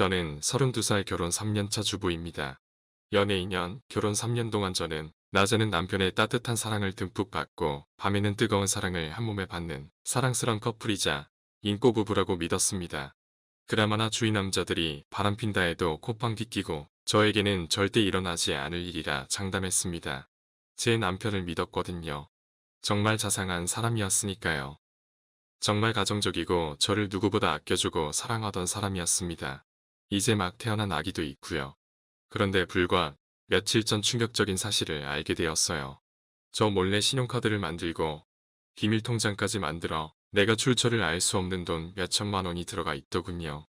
저는 32살 결혼 3년차 주부입니다. 연애 2년, 결혼 3년 동안 저는 낮에는 남편의 따뜻한 사랑을 듬뿍 받고 밤에는 뜨거운 사랑을 한몸에 받는 사랑스런 커플이자 인꼬 부부라고 믿었습니다. 그나마나 주위 남자들이 바람핀다 해도 콧방귀 끼고 저에게는 절대 일어나지 않을 일이라 장담했습니다. 제 남편을 믿었거든요. 정말 자상한 사람이었으니까요. 정말 가정적이고 저를 누구보다 아껴주고 사랑하던 사람이었습니다. 이제 막 태어난 아기도 있고요. 그런데 불과 며칠 전 충격적인 사실을 알게 되었어요. 저 몰래 신용카드를 만들고 비밀 통장까지 만들어 내가 출처를 알 수 없는 돈 몇천만 원이 들어가 있더군요.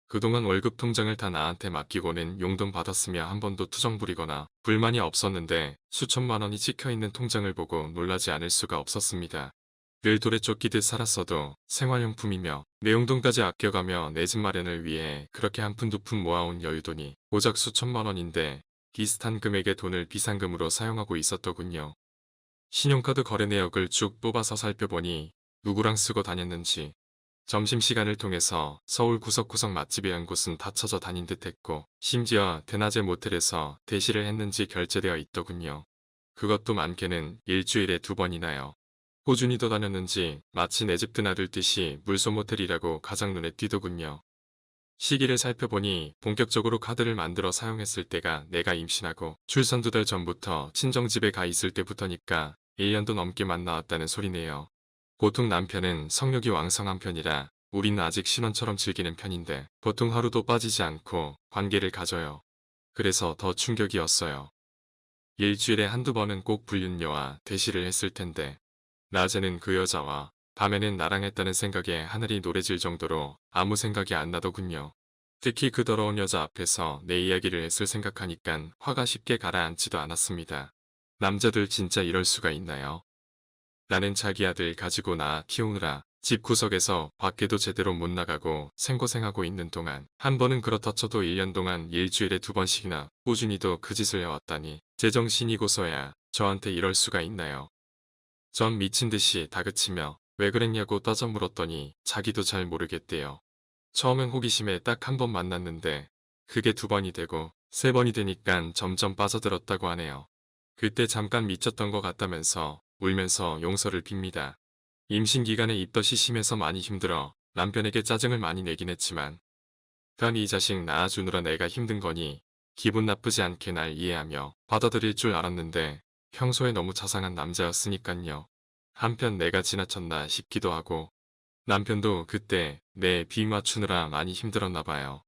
그동안 월급 통장을 다 나한테 맡기고는 용돈 받았으며 한 번도 투정 부리거나 불만이 없었는데 수천만 원이 찍혀있는 통장을 보고 놀라지 않을 수가 없었습니다. 늘 돌에 쫓기듯 살았어도 생활용품이며 내 용돈까지 아껴가며 내 집 마련을 위해 그렇게 한 푼 두 푼 모아온 여유돈이 고작 수천만 원인데 비슷한 금액의 돈을 비상금으로 사용하고 있었더군요. 신용카드 거래 내역을 쭉 뽑아서 살펴보니 누구랑 쓰고 다녔는지 점심시간을 통해서 서울 구석구석 맛집의 한 곳은 다 찾아 다닌 듯했고 심지어 대낮에 모텔에서 대시를 했는지 결제되어 있더군요. 그것도 많게는 일주일에 2번이나요. 꾸준히 더 다녔는지 마치 내 집 드나들 듯이 물소 모텔이라고 가장 눈에 띄더군요. 시기를 살펴보니 본격적으로 카드를 만들어 사용했을 때가 내가 임신하고 출산 2달 전부터 친정집에 가 있을 때부터니까 1년도 넘게 만나왔다는 소리네요. 보통 남편은 성욕이 왕성한 편이라 우린 아직 신혼처럼 즐기는 편인데 보통 하루도 빠지지 않고 관계를 가져요. 그래서 더 충격이었어요. 일주일에 한두 번은 꼭 불륜녀와 대시를 했을 텐데 낮에는 그 여자와 밤에는 나랑 했다는 생각에 하늘이 노래질 정도로 아무 생각이 안 나더군요. 특히 그 더러운 여자 앞에서 내 이야기를 했을 생각하니깐 화가 쉽게 가라앉지도 않았습니다. 남자들 진짜 이럴 수가 있나요? 나는 자기 아들 가지고 나 키우느라 집 구석에서 밖에도 제대로 못 나가고 생고생하고 있는 동안 한 번은 그렇다 쳐도 1년 동안 일주일에 2번씩이나 꾸준히도 그 짓을 해왔다니 제정신이고서야 저한테 이럴 수가 있나요? 전 미친 듯이 다그치며 왜 그랬냐고 따져 물었더니 자기도 잘 모르겠대요. 처음엔 호기심에 딱 한 번 만났는데 그게 2번이 되고 3번이 되니깐 점점 빠져들었다고 하네요. 그때 잠깐 미쳤던 것 같다면서 울면서 용서를 빕니다. 임신 기간에 입덧이 심해서 많이 힘들어 남편에게 짜증을 많이 내긴 했지만 단 이 자식 낳아주느라 내가 힘든 거니 기분 나쁘지 않게 날 이해하며 받아들일 줄 알았는데 평소에 너무 자상한 남자였으니깐요. 한편 내가 지나쳤나 싶기도 하고 남편도 그때 내 비위 맞추느라 많이 힘들었나 봐요.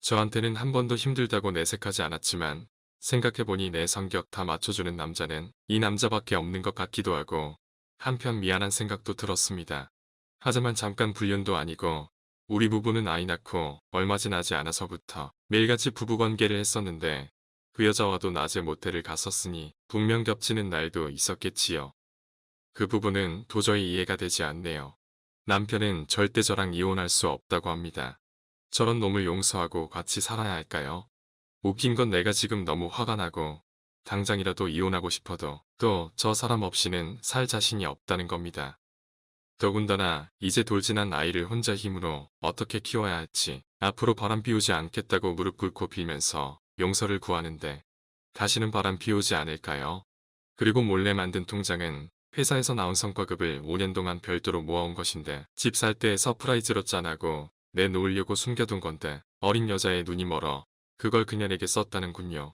저한테는 한 번도 힘들다고 내색하지 않았지만 생각해보니 내 성격 다 맞춰주는 남자는 이 남자밖에 없는 것 같기도 하고 한편 미안한 생각도 들었습니다. 하지만 잠깐 불륜도 아니고 우리 부부는 아이 낳고 얼마 지나지 않아서부터 매일같이 부부관계를 했었는데 그 여자와도 낮에 모텔을 갔었으니 분명 겹치는 날도 있었겠지요. 그 부분은 도저히 이해가 되지 않네요. 남편은 절대 저랑 이혼할 수 없다고 합니다. 저런 놈을 용서하고 같이 살아야 할까요? 웃긴 건 내가 지금 너무 화가 나고 당장이라도 이혼하고 싶어도 또 저 사람 없이는 살 자신이 없다는 겁니다. 더군다나 이제 돌진한 아이를 혼자 힘으로 어떻게 키워야 할지 앞으로 바람 피우지 않겠다고 무릎 꿇고 빌면서 용서를 구하는데 다시는 바람 피우지 않을까요? 그리고 몰래 만든 통장은 회사에서 나온 성과급을 5년 동안 별도로 모아온 것인데 집 살 때 서프라이즈로 짠하고 내놓으려고 숨겨둔 건데 어린 여자의 눈이 멀어 그걸 그녀에게 썼다는군요.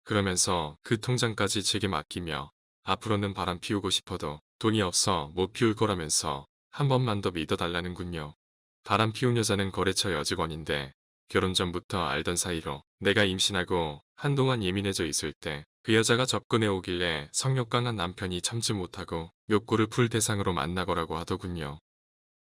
그러면서 그 통장까지 제게 맡기며 앞으로는 바람 피우고 싶어도 돈이 없어 못 피울 거라면서 한 번만 더 믿어달라는군요. 바람 피운 여자는 거래처 여직원인데 결혼 전부터 알던 사이로 내가 임신하고 한동안 예민해져 있을 때 그 여자가 접근해 오길래 성욕 강한 남편이 참지 못하고 욕구를 풀 대상으로 만나거라고 하더군요.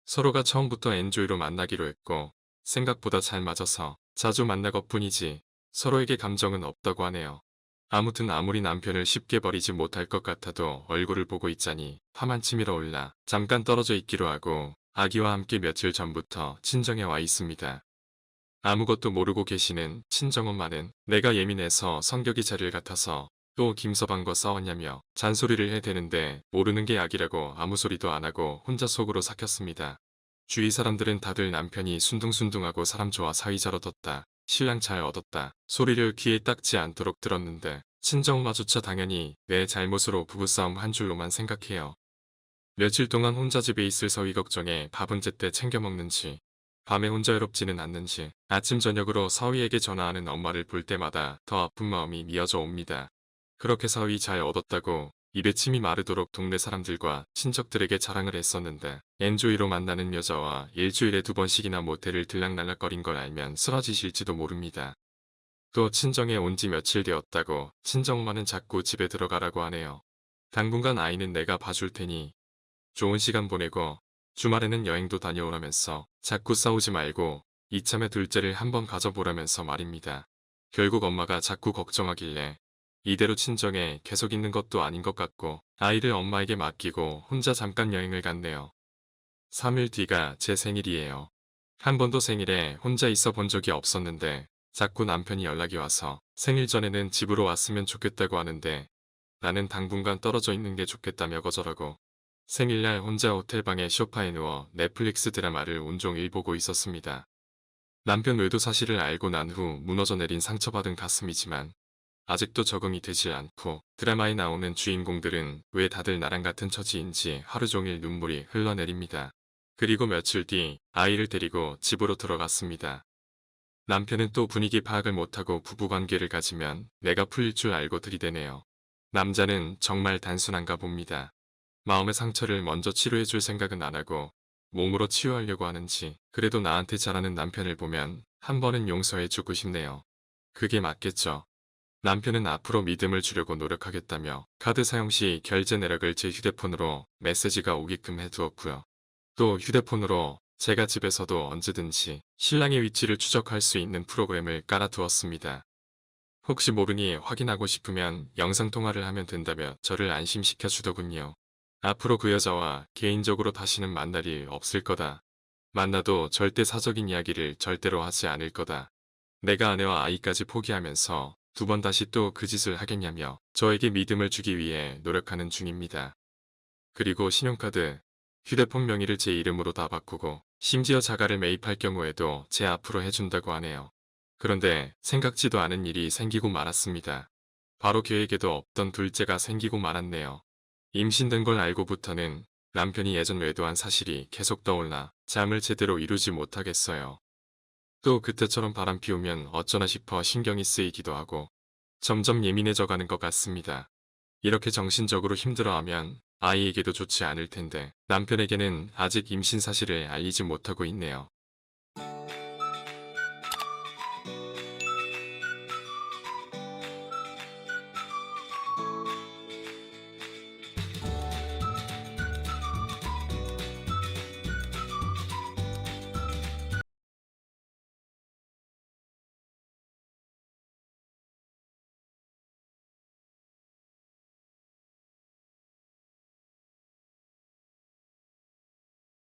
서로가 처음부터 엔조이로 만나기로 했고 생각보다 잘 맞아서 자주 만나것 뿐이지 서로에게 감정은 없다고 하네요. 아무튼 아무리 남편을 쉽게 버리지 못할 것 같아도 얼굴을 보고 있자니 화만 치밀어 올라 잠깐 떨어져 있기로 하고 아기와 함께 며칠 전부터 친정에 와 있습니다. 아무것도 모르고 계시는 친정엄마는 내가 예민해서 성격이 자릴 같아서 또 김서방과 싸웠냐며 잔소리를 해대는데 모르는 게 약이라고 아무 소리도 안 하고 혼자 속으로 삭혔습니다. 주위 사람들은 다들 남편이 순둥순둥하고 사람 좋아 사위 잘 얻었다. 신랑 잘 얻었다. 소리를 귀에 닦지 않도록 들었는데 친정마주차 당연히 내 잘못으로 부부싸움 한 줄로만 생각해요. 며칠 동안 혼자 집에 있을 서위 걱정에 밥은 제때 챙겨 먹는지, 밤에 혼자 외롭지는 않는지, 아침 저녁으로 서위에게 전화하는 엄마를 볼 때마다 더 아픈 마음이 미어져 옵니다. 그렇게 서위 잘 얻었다고 입에 침이 마르도록 동네 사람들과 친척들에게 자랑을 했었는데 엔조이로 만나는 여자와 일주일에 2번씩이나 모텔을 들락날락거린 걸 알면 쓰러지실지도 모릅니다. 또 친정에 온 지 며칠 되었다고 친정엄마는 자꾸 집에 들어가라고 하네요. 당분간 아이는 내가 봐줄 테니 좋은 시간 보내고 주말에는 여행도 다녀오라면서 자꾸 싸우지 말고 이참에 둘째를 한번 가져보라면서 말입니다. 결국 엄마가 자꾸 걱정하길래 이대로 친정에 계속 있는 것도 아닌 것 같고 아이를 엄마에게 맡기고 혼자 잠깐 여행을 갔네요. 3일 뒤가 제 생일이에요. 한 번도 생일에 혼자 있어 본 적이 없었는데 자꾸 남편이 연락이 와서 생일 전에는 집으로 왔으면 좋겠다고 하는데 나는 당분간 떨어져 있는 게 좋겠다며 거절하고 생일날 혼자 호텔방에 소파에 누워 넷플릭스 드라마를 온종일 보고 있었습니다. 남편 외도 사실을 알고 난 후 무너져 내린 상처받은 가슴이지만 아직도 적응이 되질 않고 드라마에 나오는 주인공들은 왜 다들 나랑 같은 처지인지 하루 종일 눈물이 흘러내립니다. 그리고 며칠 뒤 아이를 데리고 집으로 들어갔습니다. 남편은 또 분위기 파악을 못하고 부부관계를 가지면 내가 풀릴 줄 알고 들이대네요. 남자는 정말 단순한가 봅니다. 마음의 상처를 먼저 치료해줄 생각은 안 하고 몸으로 치유하려고 하는지 그래도 나한테 잘하는 남편을 보면 한 번은 용서해주고 싶네요. 그게 맞겠죠. 남편은 앞으로 믿음을 주려고 노력하겠다며 카드 사용 시 결제 내역을 제 휴대폰으로 메시지가 오게끔 해두었고요. 또 휴대폰으로 제가 집에서도 언제든지 신랑의 위치를 추적할 수 있는 프로그램을 깔아두었습니다. 혹시 모르니 확인하고 싶으면 영상통화를 하면 된다며 저를 안심시켜 주더군요. 앞으로 그 여자와 개인적으로 다시는 만날 일 없을 거다. 만나도 절대 사적인 이야기를 절대로 하지 않을 거다. 내가 아내와 아이까지 포기하면서 2번 다시 또 그 짓을 하겠냐며 저에게 믿음을 주기 위해 노력하는 중입니다. 그리고 신용카드, 휴대폰 명의를 제 이름으로 다 바꾸고 심지어 자가를 매입할 경우에도 제 앞으로 해준다고 하네요. 그런데 생각지도 않은 일이 생기고 말았습니다. 바로 계획에도 없던 둘째가 생기고 말았네요. 임신된 걸 알고부터는 남편이 예전 외도한 사실이 계속 떠올라 잠을 제대로 이루지 못하겠어요. 또 그때처럼 바람 피우면 어쩌나 싶어 신경이 쓰이기도 하고 점점 예민해져 가는 것 같습니다. 이렇게 정신적으로 힘들어하면 아이에게도 좋지 않을 텐데 남편에게는 아직 임신 사실을 알리지 못하고 있네요.